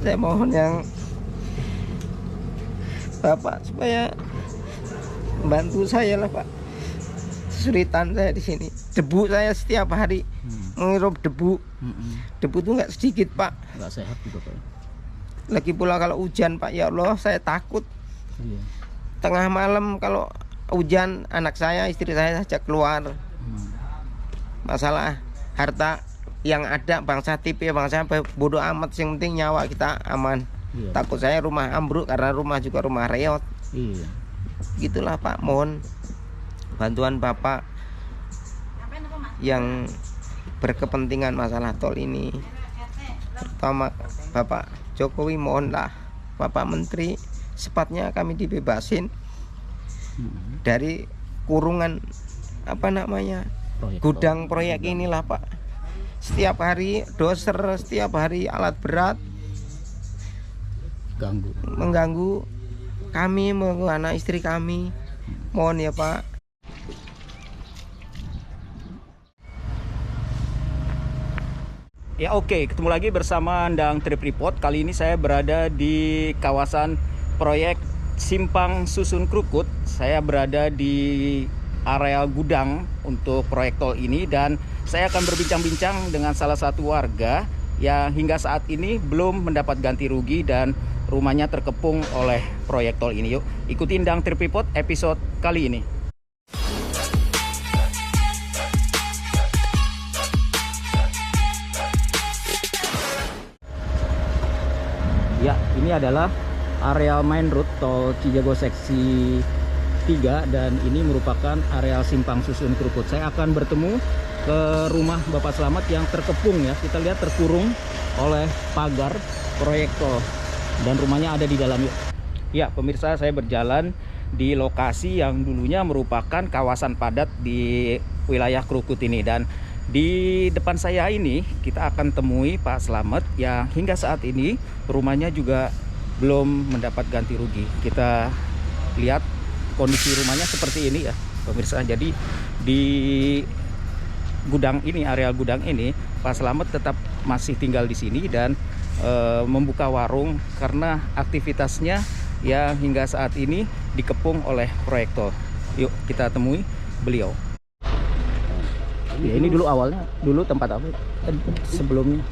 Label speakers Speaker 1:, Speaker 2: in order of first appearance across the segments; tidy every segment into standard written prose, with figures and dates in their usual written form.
Speaker 1: Saya mohon yang Bapak supaya bantu saya lah Pak. Kesulitan saya di sini. Debu saya setiap hari menghirup debu. Debu itu nggak sedikit Pak.
Speaker 2: Nggak sehat juga Pak.
Speaker 1: Lagi pula kalau hujan Pak, ya Allah saya takut.
Speaker 2: Iya.
Speaker 1: Tengah malam kalau hujan, anak saya, istri saya saja keluar. Masalah harta yang ada, bangsa TV, bangsa bodoh amat, yang penting nyawa kita aman.
Speaker 2: Iya.
Speaker 1: Takut saya rumah ambruk karena rumah juga rumah reot.
Speaker 2: Iya.
Speaker 1: Gitulah Pak, mohon bantuan Bapak yang berkepentingan masalah tol ini, terutama Bapak Jokowi. Mohonlah Bapak Menteri, sepatnya kami dibebasin dari kurungan gudang proyek inilah Pak. Setiap hari doser, setiap hari alat berat mengganggu kami, mengganggu anak istri kami. Mohon ya Pak.
Speaker 2: Ya oke, ketemu lagi bersama Andang Trip Report. Kali ini saya berada di kawasan proyek Simpang Susun Krukut. Saya berada di area gudang untuk proyek tol ini, dan saya akan berbincang-bincang dengan salah satu warga yang hingga saat ini belum mendapat ganti rugi dan rumahnya terkepung oleh proyek tol ini. Yuk ikuti Andang Trip Report episode kali ini. Ya, ini adalah areal main road tol Cijago seksi 3 dan ini merupakan areal Simpang Susun Krukut. Saya akan bertemu ke rumah Bapak Slamet yang terkepung ya. Kita lihat terkurung oleh pagar proyek tol dan rumahnya ada di dalam. Yuk. Ya, pemirsa, saya berjalan di lokasi yang dulunya merupakan kawasan padat di wilayah Krukut ini, dan di depan saya ini kita akan temui Pak Slamet yang hingga saat ini rumahnya juga belum mendapat ganti rugi. Kita lihat kondisi rumahnya seperti ini ya pemirsa. Jadi di gudang ini, area gudang ini, Pak Slamet tetap masih tinggal di sini dan membuka warung karena aktivitasnya yang hingga saat ini dikepung oleh proyek tol. Yuk kita temui beliau. Ya, ini dulu awalnya tempat apa? Sebelumnya.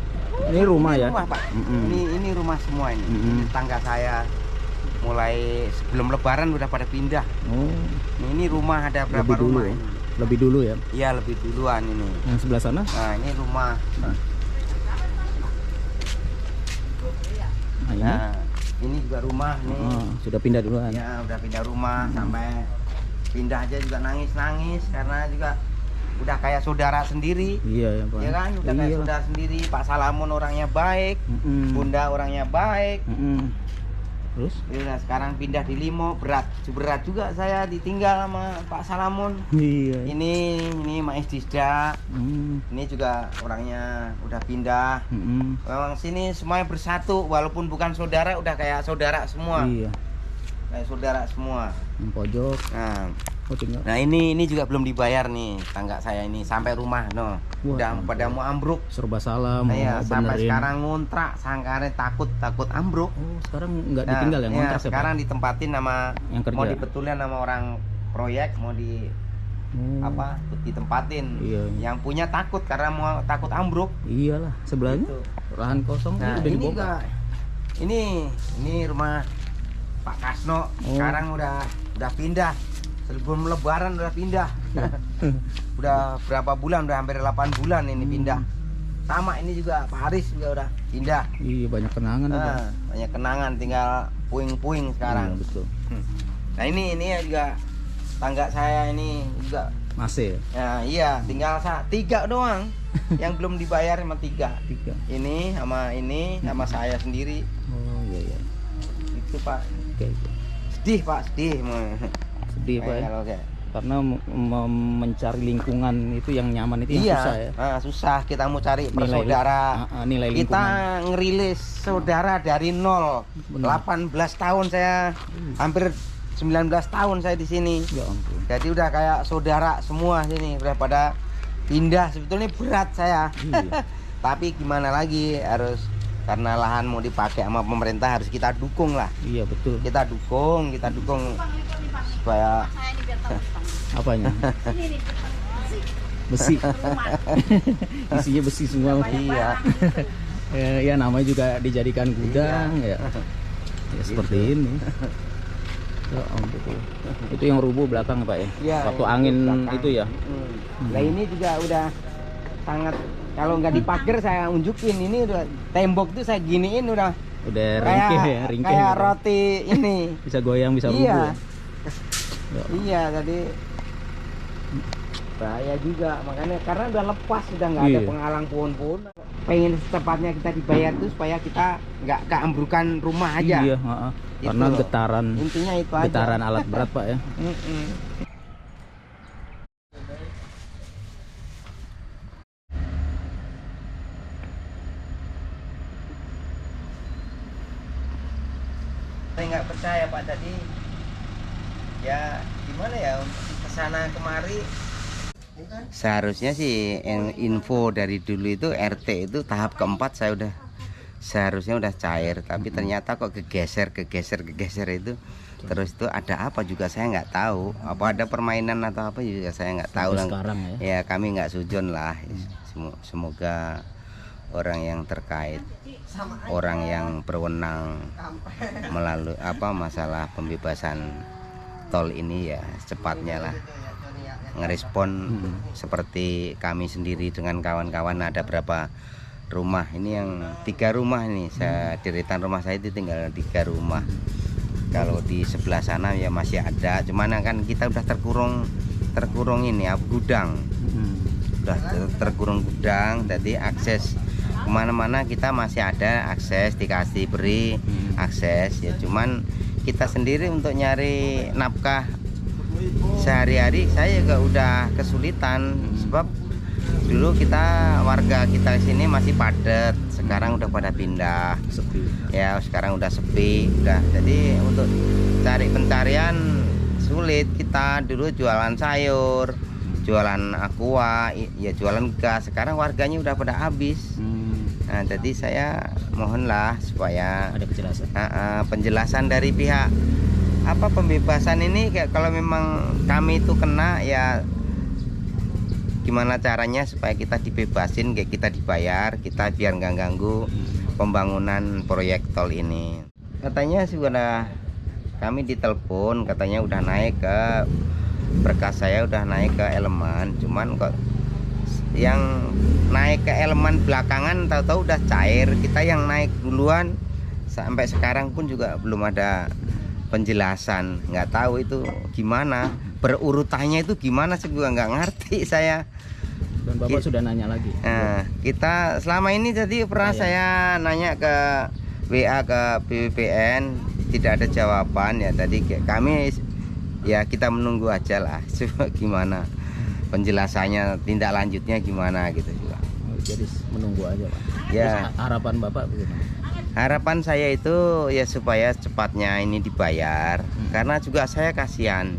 Speaker 2: Ini rumah ya.
Speaker 1: Rumah, Pak. Ini rumah semua ini. Ini tangga saya mulai sebelum Lebaran udah pada pindah.
Speaker 2: Oh.
Speaker 1: Ini rumah ada berapa rumah ini?
Speaker 2: Lebih dulu ya?
Speaker 1: Iya, lebih duluan ini.
Speaker 2: Yang sebelah sana?
Speaker 1: Nah, ini rumah.
Speaker 2: Nah,
Speaker 1: ini juga rumah nih.
Speaker 2: Oh, sudah pindah duluan.
Speaker 1: Ya, udah pindah rumah. Sampai pindah aja juga nangis-nangis karena juga udah kayak saudara sendiri.
Speaker 2: Iya ya Pak.
Speaker 1: Ya kan, udah kayak saudara sendiri. Pak Salamun orangnya baik, Bunda orangnya baik.
Speaker 2: Terus?
Speaker 1: Ya, sekarang pindah di Limo, berat juga saya ditinggal sama Pak Salamun.
Speaker 2: Iya.
Speaker 1: Ini Mak Isdisda. Ini juga orangnya udah pindah. Memang sini semuanya bersatu, walaupun bukan saudara, udah kayak saudara semua.
Speaker 2: Iya.
Speaker 1: Kayak saudara semua.
Speaker 2: Yang pojok.
Speaker 1: Nah ini juga belum dibayar nih tangga saya ini sampai rumah udah pada mau ambruk.
Speaker 2: Serba salah mau
Speaker 1: Iya, sampai
Speaker 2: benerin.
Speaker 1: sekarang ngontrak sangkanya takut ambruk.
Speaker 2: Oh, sekarang nggak ditinggal ya ngontrak ya,
Speaker 1: sekarang
Speaker 2: Pak?
Speaker 1: ditempatin sama
Speaker 2: yang kerja.
Speaker 1: mau dibetulin sama orang proyek, mau ditempatin.
Speaker 2: Iya.
Speaker 1: Yang punya takut karena mau takut ambruk.
Speaker 2: Iyalah, sebelahnya
Speaker 1: Gitu.
Speaker 2: lahan kosong
Speaker 1: Nah,
Speaker 2: udah
Speaker 1: ini
Speaker 2: dibongkar.
Speaker 1: ini rumah Pak Kasno. Sekarang udah pindah. Sebelum Lebaran udah pindah. Udah berapa bulan, udah hampir 8 bulan ini pindah. Sama ini juga Pak Haris juga udah pindah.
Speaker 2: Iya, banyak kenangan.
Speaker 1: Banyak kenangan, tinggal puing-puing sekarang.
Speaker 2: Iya, betul.
Speaker 1: Nah ini juga tangga saya ini juga
Speaker 2: Masih ya?
Speaker 1: ya, iya, tinggal 3 doang yang belum dibayar, sama 3. Ini sama saya sendiri.
Speaker 2: Oh iya.
Speaker 1: Itu Pak.
Speaker 2: Oke.
Speaker 1: Sedih Pak, sedih
Speaker 2: Pak ya?
Speaker 1: kalau kayak
Speaker 2: Karena mencari lingkungan itu yang nyaman itu yang susah ya.
Speaker 1: Susah kita mau cari bersaudara.
Speaker 2: Nilai lingkungan.
Speaker 1: Kita ngerilis saudara dari 0. 18 tahun saya, hampir 19 tahun saya di sini.
Speaker 2: Ya ampun.
Speaker 1: Jadi udah kayak saudara semua sini, udah pada pindah. Sebetulnya berat saya.
Speaker 2: Iya.
Speaker 1: Tapi gimana lagi, harus karena lahan mau dipakai sama pemerintah harus kita dukung lah.
Speaker 2: Iya betul.
Speaker 1: Kita dukung supaya
Speaker 2: Apanya? Besi. Isinya besi semua.
Speaker 1: iya.
Speaker 2: Ya namanya juga dijadikan gudang ya. Ya seperti ini. Ya ampun. Itu yang rubuh belakang Pak ya?
Speaker 1: Iya,
Speaker 2: Waktu
Speaker 1: yang
Speaker 2: angin
Speaker 1: belakang.
Speaker 2: itu ya.
Speaker 1: Nah ini juga udah sangat, kalau nggak dipagar saya unjukin, ini udah tembok tuh saya giniin udah
Speaker 2: Ringkih ya, ringkih.
Speaker 1: kayak
Speaker 2: gitu.
Speaker 1: roti ini.
Speaker 2: Bisa goyang, bisa rubuh.
Speaker 1: Iya.
Speaker 2: Ya.
Speaker 1: Iya, tadi bahaya juga, makanya karena udah lepas, sudah nggak ada
Speaker 2: Iya.
Speaker 1: penghalang pohon-pohon. Pengen secepatnya kita dibayar tuh supaya kita nggak keambrukan rumah aja.
Speaker 2: Iya, heeh. Karena
Speaker 1: Itu loh.
Speaker 2: getaran
Speaker 1: Intinya itu aja.
Speaker 2: getaran alat berat Pak ya.
Speaker 1: Mm-mm. Saya nggak percaya Pak tadi, ya gimana ya untuk kesana kemari. Seharusnya sih info dari dulu itu RT itu tahap keempat saya udah seharusnya udah cair, tapi ternyata kok kegeser itu. Terus itu ada apa juga saya nggak tahu, apa ada permainan atau apa juga saya nggak tahu.
Speaker 2: Sampai sekarang ya.
Speaker 1: Kami nggak sujon lah. Semoga orang yang terkait, orang yang berwenang melalui masalah pembebasan tol ini ya cepatnya lah ngerespon. Seperti kami sendiri dengan kawan-kawan, ada berapa rumah ini, yang 3 rumah ini, deretan rumah saya itu tinggal 3 rumah. Kalau di sebelah sana ya masih ada, cuman kan kita udah terkurung ini gudang, udah terkurung gudang, jadi akses kemana-mana kita masih ada akses, dikasih beri akses ya, cuman kita sendiri untuk nyari nafkah sehari-hari saya juga udah kesulitan. Sebab dulu warga kita sini masih padat, sekarang udah pada pindah,
Speaker 2: Sepi.
Speaker 1: ya sekarang udah sepi, jadi untuk cari pencarian sulit. Kita dulu jualan sayur, jualan aqua, ya jualan gas, sekarang warganya udah pada habis. Nah jadi saya mohonlah supaya
Speaker 2: Ada kejelasan.
Speaker 1: penjelasan dari pihak pembebasan ini, kayak kalau memang kami itu kena, ya gimana caranya supaya kita dibebasin, kayak kita dibayar, kita biar nggak ganggu pembangunan proyek tol ini. Katanya sudah kami ditelepon, katanya udah naik ke berkas, saya udah naik ke elemen, cuman kok yang naik ke elemen belakangan tahu-tahu udah cair. Kita yang naik duluan sampai sekarang pun juga belum ada penjelasan, nggak tahu itu gimana berurutannya, itu gimana sih juga nggak ngerti saya.
Speaker 2: Dan Bapak sudah nanya lagi.
Speaker 1: Nah, kita selama ini jadi pernah saya nanya ke WA ke BPN, tidak ada jawaban ya. Tadi kami ya kita menunggu aja lah gimana penjelasannya, tindak lanjutnya gimana gitu juga.
Speaker 2: Jadi menunggu aja Pak.
Speaker 1: Ya.
Speaker 2: Terus harapan Bapak bagaimana?
Speaker 1: Harapan saya itu ya supaya cepatnya ini dibayar, karena juga saya kasihan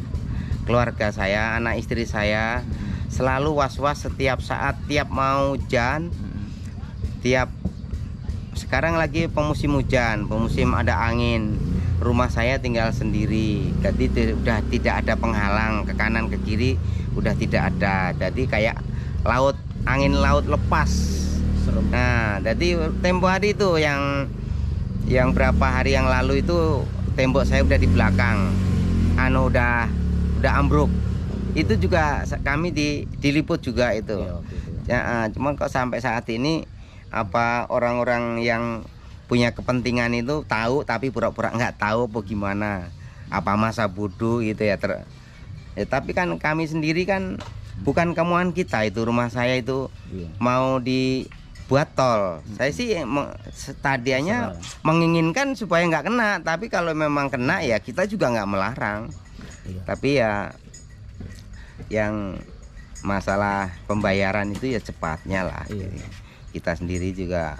Speaker 1: keluarga saya, anak istri saya selalu was-was setiap saat, tiap mau hujan, sekarang lagi pemusim hujan, pemusim ada angin, rumah saya tinggal sendiri, jadi udah tidak ada penghalang ke kanan ke kiri, udah tidak ada, jadi kayak angin laut lepas.
Speaker 2: Serem.
Speaker 1: Nah jadi tempo hari itu yang berapa hari yang lalu itu tembok saya udah di belakang, udah ambruk. Itu juga kami diliput juga itu. Ya, cuman kok sampai saat ini orang-orang yang punya kepentingan itu tahu tapi pura-pura nggak tahu apa gimana, apa masa bodoh gitu ya. Tapi kan kami sendiri kan bukan kemauan kita, itu rumah saya itu mau dibuat tol. Saya sih tadinya menginginkan supaya nggak kena, tapi kalau memang kena ya kita juga nggak melarang. Tapi ya yang masalah pembayaran itu ya cepatnya lah. Kita sendiri juga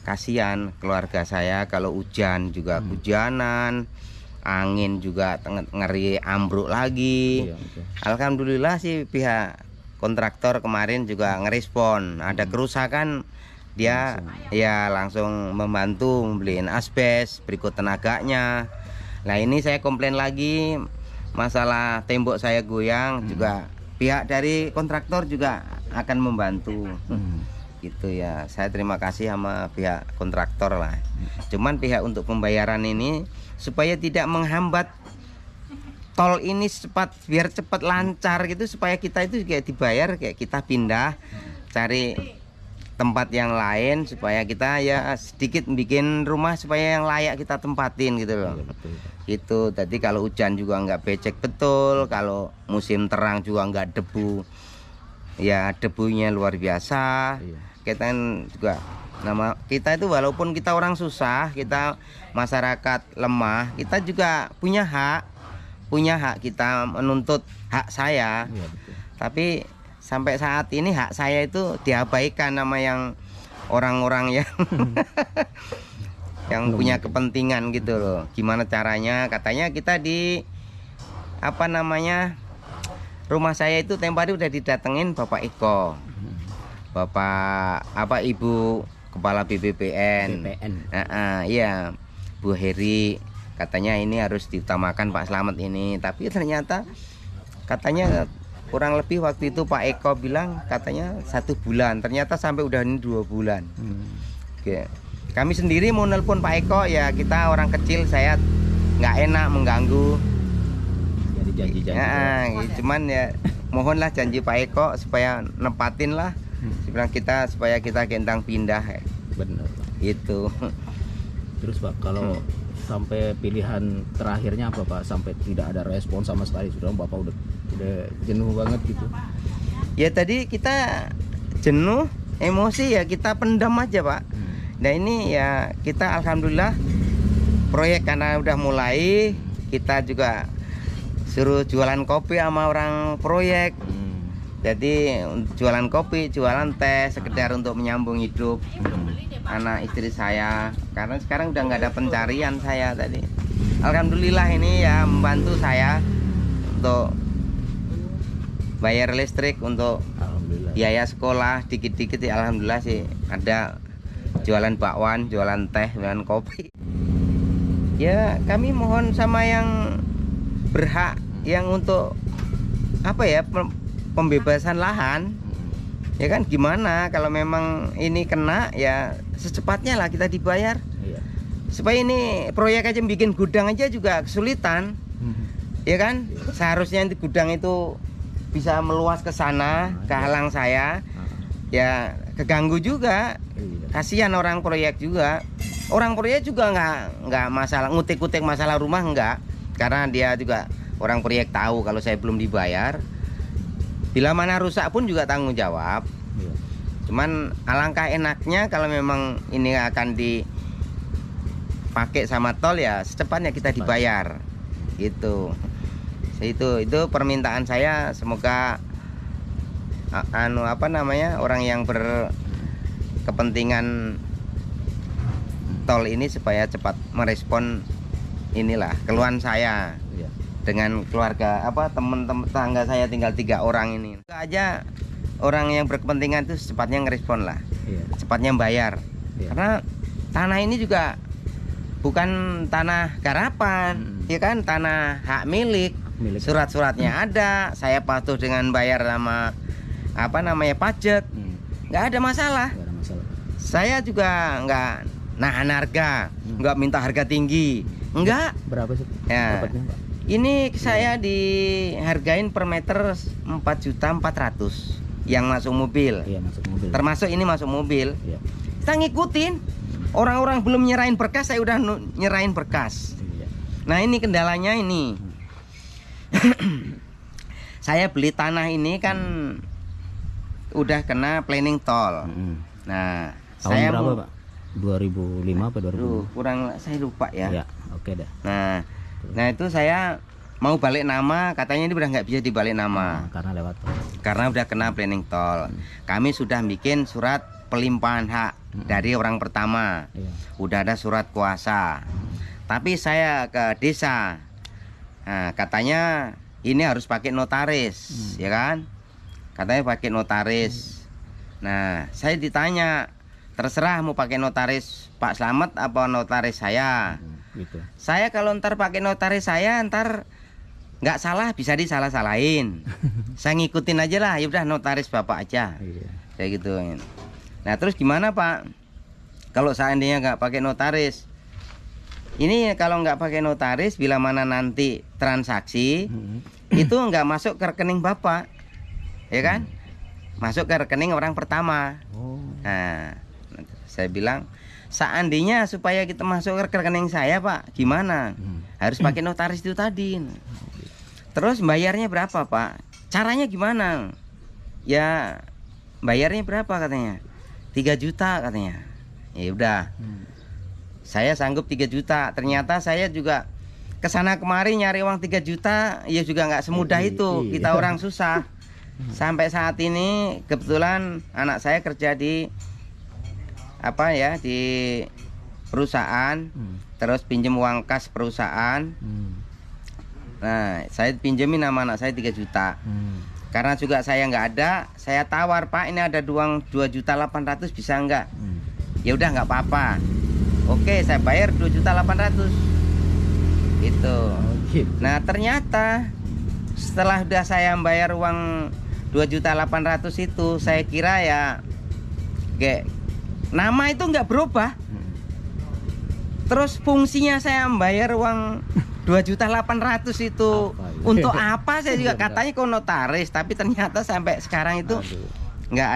Speaker 1: kasihan, keluarga saya kalau hujan juga hujanan, angin juga ngeri ambruk lagi. Alhamdulillah sih pihak kontraktor kemarin juga ngerespon, ada kerusakan dia ya langsung membantu beliin asbes, berikut tenaganya. Nah ini saya komplain lagi masalah tembok saya goyang, juga pihak dari kontraktor juga akan membantu. Gitu ya, saya terima kasih sama pihak kontraktor lah. Cuman pihak untuk pembayaran ini supaya tidak menghambat tol ini biar cepat lancar gitu, supaya kita itu kayak dibayar, kayak kita pindah cari tempat yang lain, supaya kita ya sedikit bikin rumah supaya yang layak kita tempatin gitu loh. Gitu. Tadi kalau hujan juga nggak becek betul, kalau musim terang juga nggak debu, ya debunya luar biasa. Kita juga kita itu walaupun kita orang susah, kita masyarakat lemah, kita juga punya hak kita menuntut hak saya. Tapi sampai saat ini hak saya itu diabaikan sama yang orang-orang yang yang punya kepentingan gitu loh. Gimana caranya? Katanya kita di rumah saya itu tempo hari udah didatengin Bapak Eko, Ibu Kepala BPPN. Iya, Bu Heri. Katanya ini harus diutamakan Pak Slamet ini. Tapi ternyata katanya kurang lebih waktu itu Pak Eko bilang katanya 1 bulan. Ternyata sampai udah ini 2 bulan. Oke. Kami sendiri mau nelpon Pak Eko, ya kita orang kecil, saya nggak enak mengganggu.
Speaker 2: Jadi janji-janji.
Speaker 1: Cuman ya mohonlah janji Pak Eko supaya nempatin lah. Supaya kita gendang pindah.
Speaker 2: Benar.
Speaker 1: Itu.
Speaker 2: Terus Pak, kalau sampai pilihan terakhirnya apa Pak? Sampai tidak ada respon sama sekali, sudah Bapak udah jenuh banget gitu.
Speaker 1: Ya tadi kita jenuh, emosi ya kita pendam aja Pak. Nah ini ya kita alhamdulillah proyek karena udah mulai, kita juga suruh jualan kopi sama orang proyek. Jadi jualan kopi, jualan teh, sekedar untuk menyambung hidup anak istri saya. Karena sekarang udah nggak ada pencarian saya tadi. Alhamdulillah ini ya membantu saya untuk bayar listrik, untuk biaya sekolah dikit-dikit ya alhamdulillah sih. Ada jualan bakwan, jualan teh, jualan kopi. Ya kami mohon sama yang berhak, yang untuk pembebasan lahan. Ya kan gimana kalau memang ini kena, ya secepatnya lah kita dibayar. Supaya ini proyek aja bikin gudang aja juga kesulitan. Ya kan seharusnya di gudang itu bisa meluas ke sana, ke halang saya. Ya keganggu juga. Kasihan orang proyek juga. Orang proyek juga nggak masalah ngutik-ngutik masalah rumah, enggak. Karena dia juga orang proyek tahu kalau saya belum dibayar. Bila mana rusak pun juga tanggung jawab. Cuman alangkah enaknya kalau memang ini akan dipakai sama tol, ya secepatnya kita dibayar. Gitu. Itu permintaan saya, semoga orang yang berkepentingan tol ini supaya cepat merespon inilah keluhan saya. Dengan keluarga teman-teman tangga saya tinggal 3 orang ini. Aja orang yang berkepentingan itu secepatnya ngerespon lah. Cepatnya bayar. Karena tanah ini juga bukan tanah garapan, ya kan, tanah hak milik. Surat-suratnya ada, saya patuh dengan bayar sama pajak. Nggak ada masalah. Saya juga nggak nahan harga, nggak minta harga tinggi. Enggak.
Speaker 2: Berapa sih?
Speaker 1: Ya. Ini saya dihargain per meter 4.400.000 yang masuk mobil.
Speaker 2: Iya, masuk mobil.
Speaker 1: Termasuk ini masuk mobil. Kita ngikutin. Orang-orang belum nyerahin berkas, saya udah nyerahin berkas. Nah, ini kendalanya ini. Saya beli tanah ini kan udah kena planning tol. Nah,
Speaker 2: tahun
Speaker 1: saya
Speaker 2: berapa, Pak? 2005 apa 2000?
Speaker 1: Kurang, saya lupa ya.
Speaker 2: Ya, oke dah.
Speaker 1: Nah itu saya mau balik nama, katanya ini udah nggak bisa dibalik nama.
Speaker 2: Karena lewat tol.
Speaker 1: Karena udah kena planning tol. Kami sudah bikin surat pelimpahan hak dari orang pertama. Udah ada surat kuasa. Tapi saya ke desa. Nah, katanya ini harus pakai notaris, ya kan? Katanya pakai notaris. Nah, saya ditanya, terserah mau pakai notaris Pak Slamet apa notaris saya.
Speaker 2: Gitu.
Speaker 1: Saya kalau ntar pakai notaris saya ntar nggak salah bisa disalah-salahin. Saya ngikutin aja lah, ya udah notaris Bapak aja.
Speaker 2: Iya.
Speaker 1: Kayak gitu. Nah terus gimana Pak? Kalau seandainya nggak pakai notaris, ini kalau nggak pakai notaris, bila mana nanti transaksi itu nggak masuk ke rekening Bapak, ya kan? Masuk ke rekening orang pertama.
Speaker 2: Oh.
Speaker 1: Nah, saya bilang, seandainya supaya kita masuk ke rekening saya Pak, gimana? Harus pakai notaris itu tadi. Terus bayarnya berapa Pak? Caranya gimana? Ya bayarnya berapa katanya? 3 juta katanya. Ya udah. Saya sanggup 3 juta. Ternyata saya juga kesana kemari nyari uang 3 juta, ya juga nggak semudah itu. Kita orang susah. Sampai saat ini kebetulan anak saya kerja di di perusahaan, terus pinjem uang kas perusahaan. Nah, saya pinjemin sama anak saya 3 juta. Karena juga saya nggak ada, saya tawar Pak, ini ada uang 2.800.000 bisa nggak? Ya udah nggak apa-apa. Oke, saya bayar 2.800.000. Itu. Nah ternyata setelah udah saya bayar uang 2.800.000 itu, saya kira ya kayak nama itu nggak berubah. Terus fungsinya saya membayar uang 2.800.000 itu untuk apa? Saya juga katanya ke notaris, tapi ternyata sampai sekarang itu nggak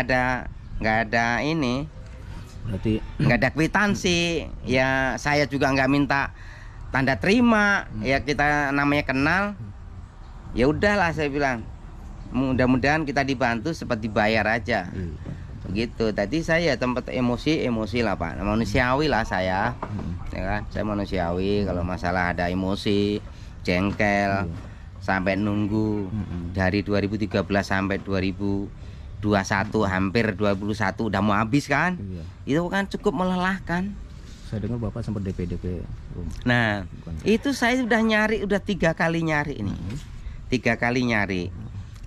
Speaker 1: ada ini,
Speaker 2: berarti
Speaker 1: nggak ada kwitansi. Ya saya juga nggak minta tanda terima. Ya kita namanya kenal. Ya udahlah saya bilang, mudah-mudahan kita dibantu seperti bayar aja. Begitu. Tadi saya tempat emosi lah Pak, manusiawi lah saya. Ya kan? Saya manusiawi. Kalau masalah ada emosi, jengkel, sampai nunggu dari 2013 sampai 2021 hampir 21 udah mau habis kan. Itu kan cukup melelahkan.
Speaker 2: Saya dengar Bapak sempat DP.
Speaker 1: Nah, itu saya udah nyari, udah 3 kali nyari ini. 3 kali nyari.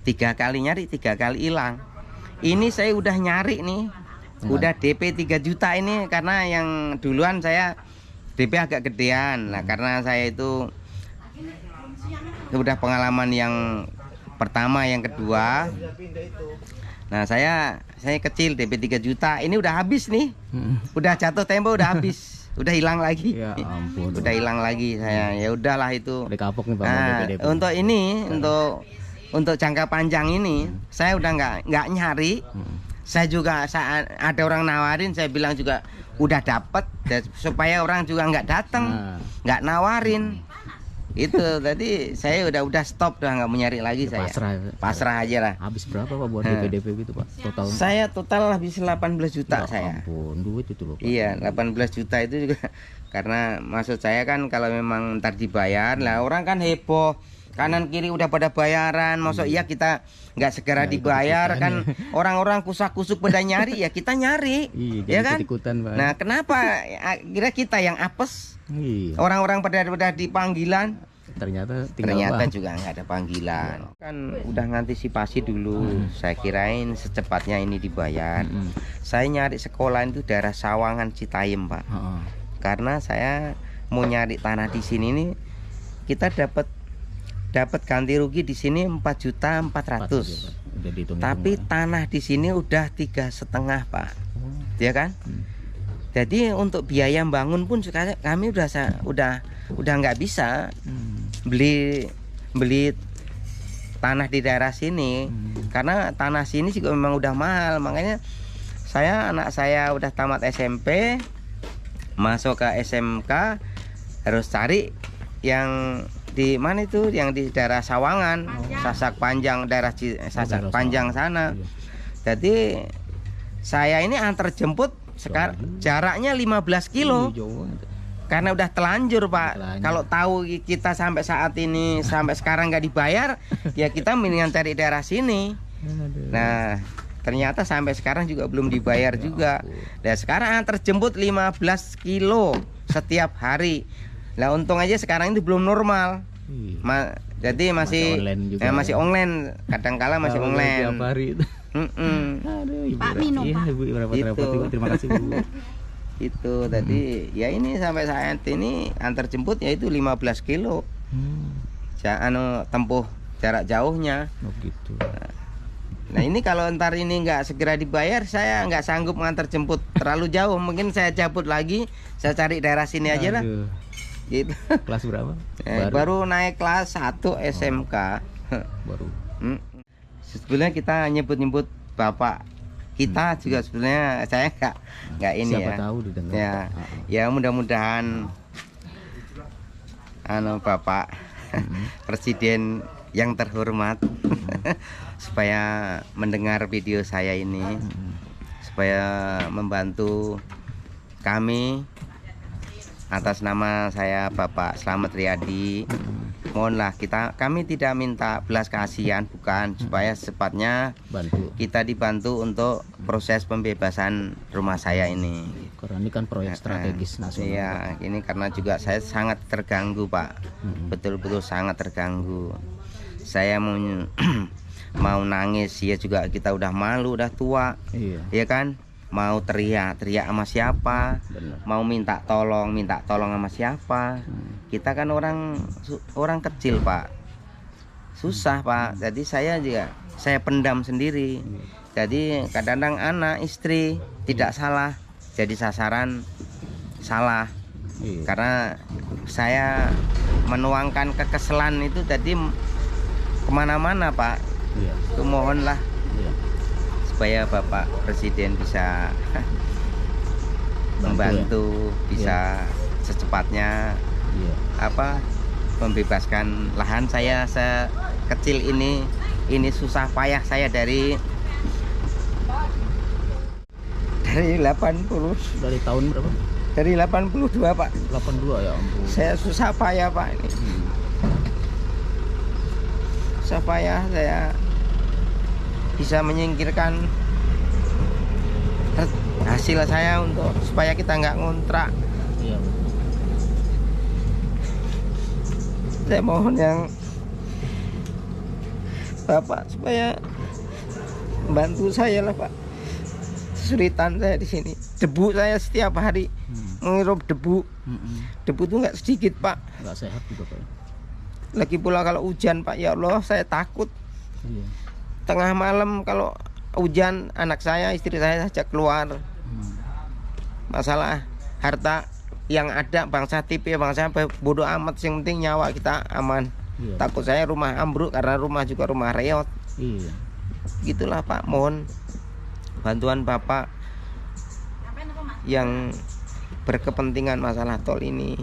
Speaker 1: 3 kali hilang. Ini saya udah nyari nih. Udah DP 3 juta ini karena yang duluan saya DP agak gedean. Nah, karena saya itu udah pengalaman yang pertama, yang kedua. Nah, saya kecil DP 3 juta. Ini udah habis nih. Udah jatuh tempo, udah habis. Udah hilang lagi.
Speaker 2: Ya ampun.
Speaker 1: Udah hilang lagi saya. Ya udahlah itu.
Speaker 2: Udah kapok nih Pak.
Speaker 1: Nah, untuk ini, untuk jangka panjang ini, saya udah nggak nyari. Saya juga ada orang nawarin, saya bilang juga udah dapet, supaya orang juga nggak datang, nggak nawarin. Itu tadi saya udah stop, udah nggak mau nyari lagi. Saya pasrah aja lah.
Speaker 2: Habis berapa Pak buat DP gitu Pak? Total?
Speaker 1: Saya total habis 18 juta
Speaker 2: ya,
Speaker 1: saya.
Speaker 2: Ampun, duit itu loh Pak.
Speaker 1: Iya, 18 juta itu juga karena maksud saya kan kalau memang ntar dibayar lah, orang kan heboh. Kanan kiri udah pada bayaran, maksud iya kita nggak segera dibayar kan? Orang-orang kusak-kusuk pada nyari, ya kita nyari, ya kan? Nah kenapa kira kita yang apes? Orang-orang pada dipanggilan, ternyata juga nggak ada panggilan. Kan udah ngantisipasi dulu, saya kirain secepatnya ini dibayar. Saya nyari sekolah itu daerah Sawangan Citayam Pak, karena saya mau nyari tanah di sini nih, kita dapat ganti rugi di sini 4.400.000. Tapi tanah di sini udah 3,5 Pak, ya kan? Jadi untuk biaya bangun pun sekarang kami udah nggak bisa beli tanah di daerah sini, karena tanah sini juga memang udah mahal. Makanya anak saya udah tamat SMP, masuk ke SMK, harus cari yang di mana itu, yang di daerah Sawangan, Sasak Panjang, daerah Sasak Panjang sana. Jadi saya ini antar jemput sekarang jaraknya 15 kilo. Karena udah telanjur Pak. Kalau tahu kita sampai saat ini sampai sekarang nggak dibayar, ya kita mendingan cari daerah sini. Nah ternyata sampai sekarang juga belum dibayar juga. Dan sekarang antar jemput 15 kilo setiap hari. Nah untung aja sekarang itu belum normal. Jadi masih online, kadang-kala masih online.
Speaker 2: Aduh, Ibu.
Speaker 3: Pak, minum,
Speaker 2: Iya,
Speaker 3: Pak.
Speaker 2: Ibu repot-repot
Speaker 1: Itu.
Speaker 2: Ibu. Terima kasih Bu.
Speaker 1: Itu tadi ya ini sampai saat ini antar jemput ya itu 15 kilo. Tempuh jarak jauhnya.
Speaker 2: Oh gitu.
Speaker 1: Nah ini kalau ntar ini nggak segera dibayar, saya nggak sanggup mengantar jemput terlalu jauh. Mungkin saya cabut lagi, saya cari daerah sini aja lah.
Speaker 2: Aduh.
Speaker 1: Gitu.
Speaker 2: Kelas berapa?
Speaker 1: Baru naik kelas 1 SMK.
Speaker 2: Baru.
Speaker 1: Sebenarnya kita nyebut-nyebut bapak kita juga sebenarnya saya nggak ini
Speaker 2: Siapa
Speaker 1: ya.
Speaker 2: tahu didengar.
Speaker 1: Ya, ya mudah-mudahan Bapak Presiden yang terhormat supaya mendengar video saya ini, supaya membantu kami atas nama saya Bapak Slamet Riyadi. Mohonlah kami tidak minta belas kasihan, bukan, supaya secepatnya
Speaker 2: Bantu.
Speaker 1: kita dibantu untuk proses pembebasan rumah saya ini.
Speaker 2: Karena ini kan proyek strategis nasional.
Speaker 1: Iya, ini karena juga saya sangat terganggu, Pak. Betul-betul sangat terganggu. Saya mau nangis ya juga, kita udah malu, udah tua.
Speaker 2: Iya.
Speaker 1: Ya kan? Mau teriak sama siapa?
Speaker 2: Benar.
Speaker 1: Mau minta tolong sama siapa? Kita kan orang kecil, Pak. Susah, Pak. Jadi saya pendam sendiri. Jadi kadang-kadang anak, istri tidak salah, jadi sasaran salah.
Speaker 2: Iya.
Speaker 1: Karena saya menuangkan kekesalan itu jadi kemana-mana, Pak.
Speaker 2: Iya.
Speaker 1: Itu mohonlah
Speaker 2: Iya.
Speaker 1: supaya Bapak Presiden bisa membantu, bisa secepatnya
Speaker 2: Iya.
Speaker 1: membebaskan lahan saya sekecil ini susah payah saya dari 80,
Speaker 2: Dari tahun berapa?
Speaker 1: dari 82, Pak.
Speaker 2: 82 ya ampun.
Speaker 1: Saya susah payah, Pak, ini. Susah payah saya bisa menyingkirkan hasil saya untuk supaya kita nggak ngontrak.
Speaker 2: Iya.
Speaker 1: Saya mohon yang Bapak supaya bantu saya lah, Pak. Kesulitan saya di sini. Debu saya setiap hari menghirup debu. Debu itu nggak sedikit, Pak.
Speaker 2: Nggak sehat juga Pak.
Speaker 1: Lagi pula kalau hujan, Pak, ya Allah saya takut.
Speaker 2: Iya.
Speaker 1: Tengah malam kalau hujan, anak saya, istri saya saja keluar. Masalah harta yang ada, bangsa tipe, bangsa bodoh amat, yang penting nyawa kita aman.
Speaker 2: Iya.
Speaker 1: Takut saya rumah ambruk karena rumah juga rumah reot.
Speaker 2: Iya.
Speaker 1: Gitulah, Pak. Mohon bantuan Bapak yang berkepentingan masalah tol ini,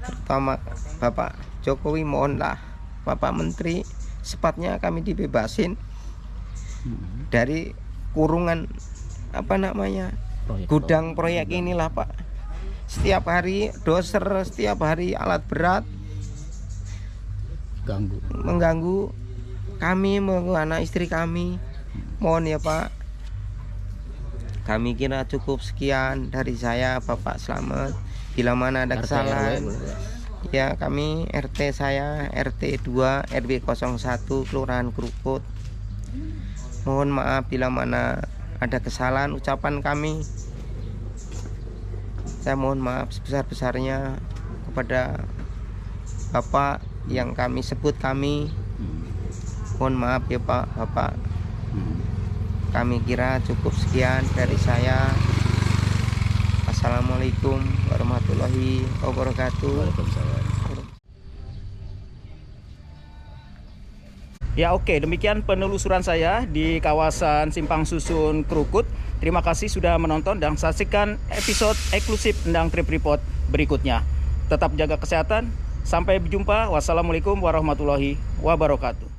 Speaker 1: terutama Bapak Jokowi. Mohonlah Bapak Menteri, sepatnya kami dibebasin dari kurungan gudang proyek inilah, Pak. Setiap hari doser, setiap hari alat berat mengganggu kami, mengganggu anak istri kami. Mohon ya, Pak. Kami kira cukup sekian dari saya, Bapak Slamet. Bila mana ada kesalahan, ya kami RT saya RT 2 RW 01 Kelurahan Krukut. Mohon maaf bila mana ada kesalahan ucapan kami. Saya mohon maaf sebesar-besarnya kepada Bapak yang kami sebut kami. Mohon maaf ya, Pak, Bapak. Kami kira cukup sekian dari saya. Assalamualaikum warahmatullahi wabarakatuh.
Speaker 2: Ya oke, demikian penelusuran saya di kawasan Simpang Susun Krukut. Terima kasih sudah menonton dan saksikan episode eksklusif Endang Trip Report berikutnya. Tetap jaga kesehatan. Sampai berjumpa. Wassalamualaikum warahmatullahi wabarakatuh.